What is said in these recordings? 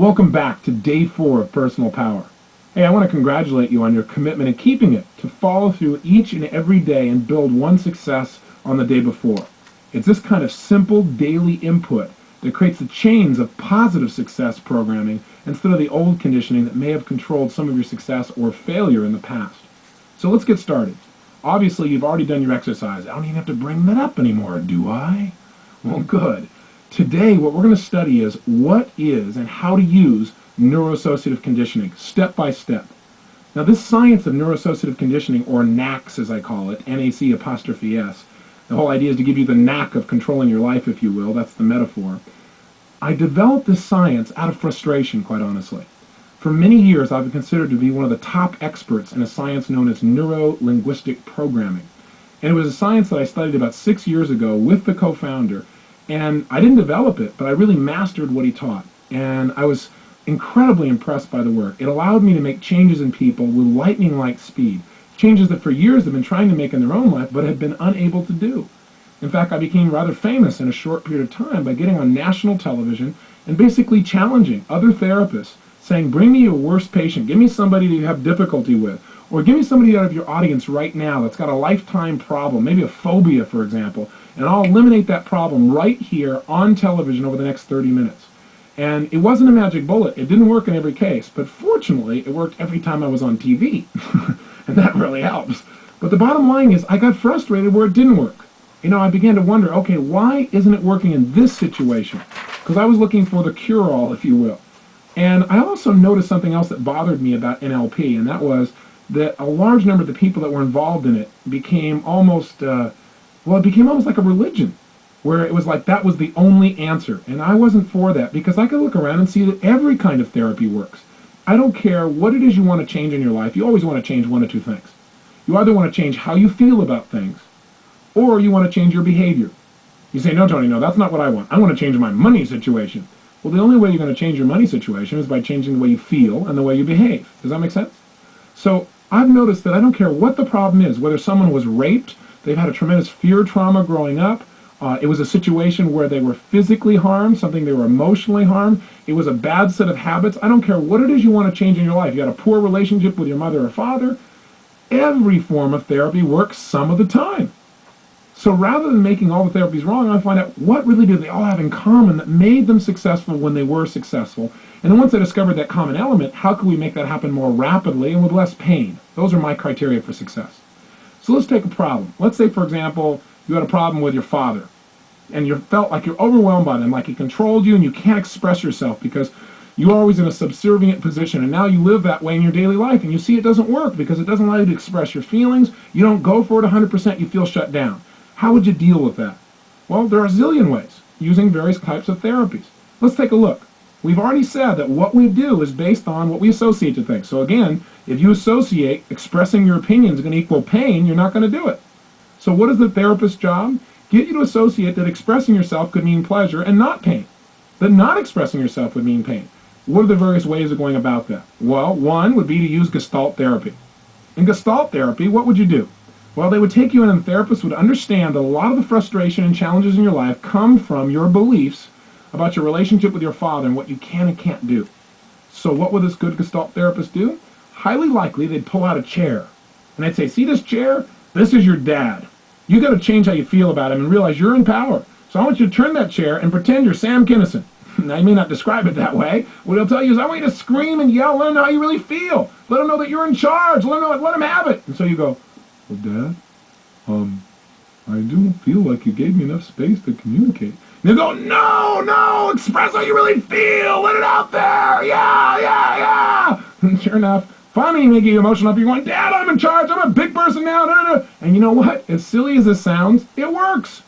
Welcome back to day 4 of Personal Power. Hey, I want to congratulate you on your commitment and keeping it to follow through each and every day and build one success on the day before. It's this kind of simple daily input that creates the chains of positive success programming instead of the old conditioning that may have controlled some of your success or failure in the past. So let's get started. Obviously, you've already done your exercise. I don't even have to bring that up anymore, do I? Well, good. Today, what we're going to study is what is and how to use neuroassociative conditioning, step by step. Now, this science of neuroassociative conditioning, or NACS as I call it, N-A-C apostrophe S, the whole idea is to give you the knack of controlling your life, if you will. That's the metaphor. I developed this science out of frustration, quite honestly. For many years, I've been considered to be one of the top experts in a science known as neuro-linguistic programming. And it was a science that I studied about 6 years ago with the co-founder. And I didn't develop it, but I really mastered what he taught. And I was incredibly impressed by the work. It allowed me to make changes in people with lightning-like speed. Changes that for years they've been trying to make in their own life, but had been unable to do. In fact, I became rather famous in a short period of time by getting on national television and basically challenging other therapists, saying, bring me your worst patient, give me somebody that you have difficulty with, or give me somebody out of your audience right now that's got a lifetime problem, maybe a phobia, for example, and I'll eliminate that problem right here on television over the next 30 minutes. And it wasn't a magic bullet. It didn't work in every case, but fortunately, it worked every time I was on TV, and that really helps. But the bottom line is I got frustrated where it didn't work. I began to wonder, okay, why isn't it working in this situation? Because I was looking for the cure-all, if you will. And I also noticed something else that bothered me about NLP, and that was that a large number of the people that were involved in it became almost, it became almost like a religion, where it was like that was the only answer. And I wasn't for that, because I could look around and see that every kind of therapy works. I don't care what it is you want to change in your life, you always want to change one of two things. You either want to change how you feel about things, or you want to change your behavior. You say, no, Tony, no, that's not what I want. I want to change my money situation. Well, the only way you're going to change your money situation is by changing the way you feel and the way you behave. Does that make sense? So I've noticed that I don't care what the problem is, whether someone was raped, they've had a tremendous fear trauma growing up, it was a situation where they were physically harmed, something they were emotionally harmed, it was a bad set of habits. I don't care what it is you want to change in your life. You got a poor relationship with your mother or father. Every form of therapy works some of the time. So rather than making all the therapies wrong, I find out what really do they all have in common that made them successful when they were successful. And then once I discovered that common element, how can we make that happen more rapidly and with less pain? Those are my criteria for success. So let's take a problem. Let's say, for example, you had a problem with your father, and you felt like you're overwhelmed by them, like he controlled you and you can't express yourself because you're always in a subservient position, and now you live that way in your daily life, and you see it doesn't work because it doesn't allow you to express your feelings. You don't go for it 100%, you feel shut down. How would you deal with that? Well, there are a zillion ways, using various types of therapies. Let's take a look. We've already said that what we do is based on what we associate to things. So again, if you associate expressing your opinions is going to equal pain, you're not going to do it. So what is the therapist's job? Get you to associate that expressing yourself could mean pleasure and not pain. That not expressing yourself would mean pain. What are the various ways of going about that? Well, one would be to use Gestalt therapy. In Gestalt therapy, what would you do? Well, they would take you in, and the therapist would understand that a lot of the frustration and challenges in your life come from your beliefs about your relationship with your father and what you can and can't do. So what would this good Gestalt therapist do? Highly likely they'd pull out a chair, and they'd say, see this chair? This is your dad. You got to change how you feel about him and realize you're in power. So I want you to turn that chair and pretend you're Sam Kinison. Now, you may not describe it that way. What he'll tell you is, I want you to scream and yell, let him know how you really feel. Let him know that you're in charge. Let him have it. And so you go, well, Dad, I do feel like you gave me enough space to communicate. And they go, no, express how you really feel. Let it out there. Yeah. And sure enough, finally you may get emotional up. You're going, Dad, I'm in charge. I'm a big person now. And you know what? As silly as this sounds, it works.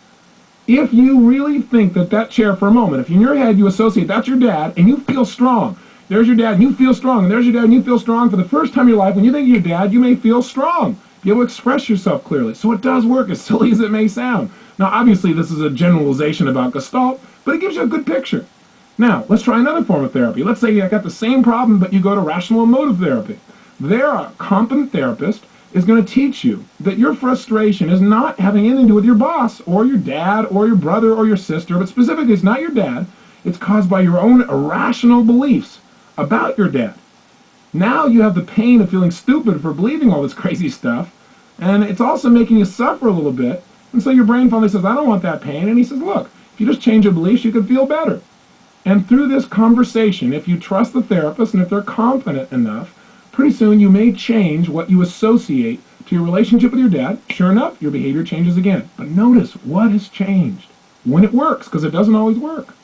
If you really think that chair for a moment, if in your head you associate that's your dad and you feel strong, there's your dad and you feel strong, and there's your dad and you feel strong, for the first time in your life, when you think of your dad, you may feel strong. Be able to express yourself clearly. So it does work, as silly as it may sound. Now, obviously, this is a generalization about Gestalt, but it gives you a good picture. Now, let's try another form of therapy. Let's say you got the same problem, but you go to rational emotive therapy. There, a competent therapist is going to teach you that your frustration is not having anything to do with your boss or your dad or your brother or your sister, but specifically it's not your dad. It's caused by your own irrational beliefs about your dad. Now you have the pain of feeling stupid for believing all this crazy stuff, and it's also making you suffer a little bit. And so your brain finally says, I don't want that pain. And he says, look, if you just change your beliefs, you can feel better. And through this conversation, if you trust the therapist and if they're confident enough, pretty soon you may change what you associate to your relationship with your dad. Sure enough, your behavior changes again. But notice what has changed when it works, because it doesn't always work.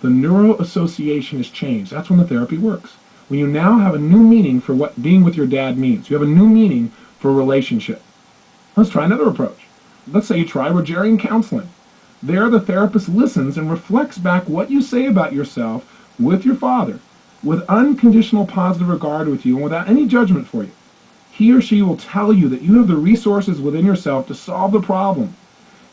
The neuroassociation has changed. That's when the therapy works. When you now have a new meaning for what being with your dad means. You have a new meaning for a relationship. Let's try another approach. Let's say you try Rogerian counseling. There, the therapist listens and reflects back what you say about yourself with your father, with unconditional positive regard with you and without any judgment for you. He or she will tell you that you have the resources within yourself to solve the problem.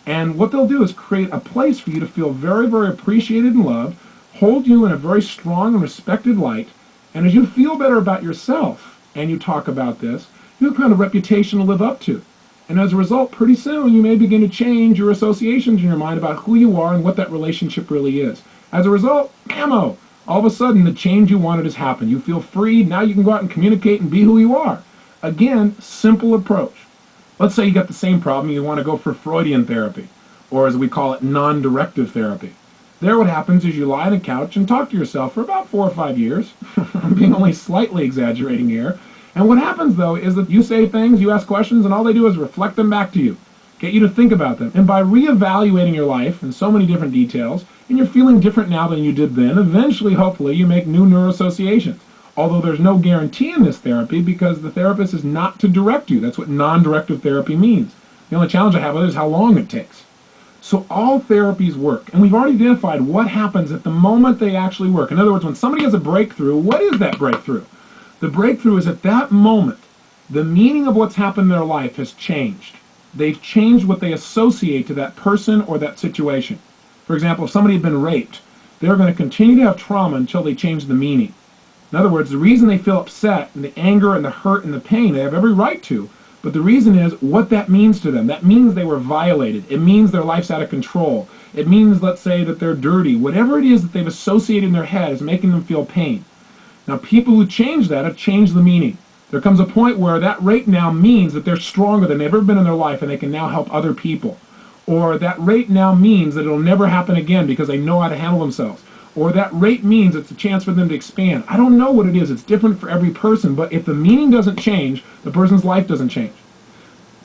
And what they'll do is create a place for you to feel very, very appreciated and loved, hold you in a very strong and respected light, and as you feel better about yourself and you talk about this, you have kind of reputation to live up to. And as a result, pretty soon you may begin to change your associations in your mind about who you are and what that relationship really is. As a result, bammo! All of a sudden the change you wanted has happened. You feel free, now you can go out and communicate and be who you are. Again, simple approach. Let's say you got the same problem, you want to go for Freudian therapy, or as we call it, non-directive therapy. There what happens is you lie on a couch and talk to yourself for about 4 or 5 years. I'm being only slightly exaggerating here. And what happens, though, is that you say things, you ask questions, and all they do is reflect them back to you, get you to think about them. And by reevaluating your life in so many different details, and you're feeling different now than you did then, eventually, hopefully, you make new neuroassociations. Although there's no guarantee in this therapy because the therapist is not to direct you. That's what non-directive therapy means. The only challenge I have with it is how long it takes. So all therapies work, and we've already identified what happens at the moment they actually work. In other words, when somebody has a breakthrough, what is that breakthrough? The breakthrough is at that moment, the meaning of what's happened in their life has changed. They've changed what they associate to that person or that situation. For example, if somebody had been raped, they're going to continue to have trauma until they change the meaning. In other words, the reason they feel upset and the anger and the hurt and the pain, they have every right to, but the reason is what that means to them. That means they were violated. It means their life's out of control. It means, let's say, that they're dirty. Whatever it is that they've associated in their head is making them feel pain. Now, people who change that have changed the meaning. There comes a point where that rape now means that they're stronger than they've ever been in their life and they can now help other people. Or that rape now means that it'll never happen again because they know how to handle themselves. Or that rape means it's a chance for them to expand. I don't know what it is. It's different for every person, but if the meaning doesn't change, the person's life doesn't change.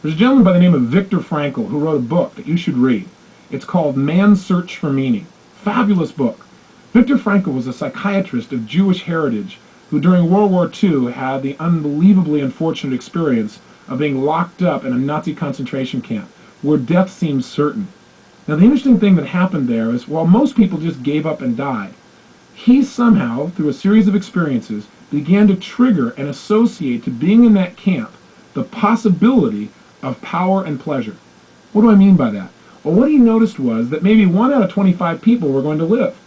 There's a gentleman by the name of Viktor Frankl who wrote a book that you should read. It's called Man's Search for Meaning. Fabulous book. Viktor Frankl was a psychiatrist of Jewish heritage who during World War II had the unbelievably unfortunate experience of being locked up in a Nazi concentration camp where death seemed certain. Now the interesting thing that happened there is while most people just gave up and died, he somehow, through a series of experiences, began to trigger and associate to being in that camp the possibility of power and pleasure. What do I mean by that? Well, what he noticed was that maybe 1 out of 25 people were going to live.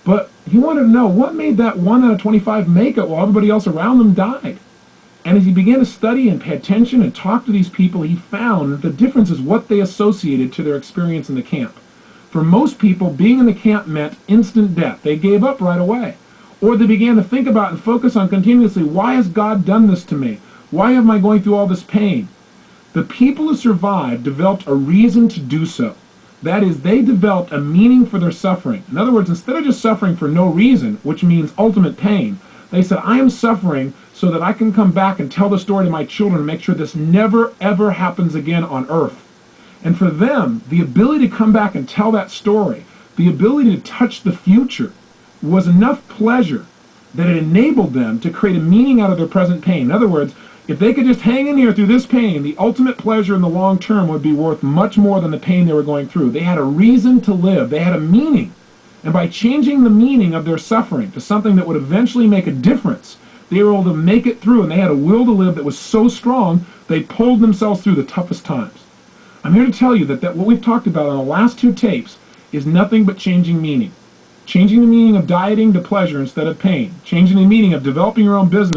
But he wanted to know what made that 1 out of 25 make it while everybody else around them died. And as he began to study and pay attention and talk to these people, he found that the difference is what they associated to their experience in the camp. For most people, being in the camp meant instant death. They gave up right away. Or they began to think about and focus on continuously, why has God done this to me? Why am I going through all this pain? The people who survived developed a reason to do so. That is, they developed a meaning for their suffering. In other words, instead of just suffering for no reason, which means ultimate pain, they said, I am suffering so that I can come back and tell the story to my children and make sure this never, ever happens again on earth. And for them, the ability to come back and tell that story, the ability to touch the future, was enough pleasure that it enabled them to create a meaning out of their present pain. In other words, if they could just hang in here through this pain, the ultimate pleasure in the long term would be worth much more than the pain they were going through. They had a reason to live. They had a meaning. And by changing the meaning of their suffering to something that would eventually make a difference, they were able to make it through, and they had a will to live that was so strong, they pulled themselves through the toughest times. I'm here to tell you that what we've talked about on the last 2 tapes is nothing but changing meaning. Changing the meaning of dieting to pleasure instead of pain. Changing the meaning of developing your own business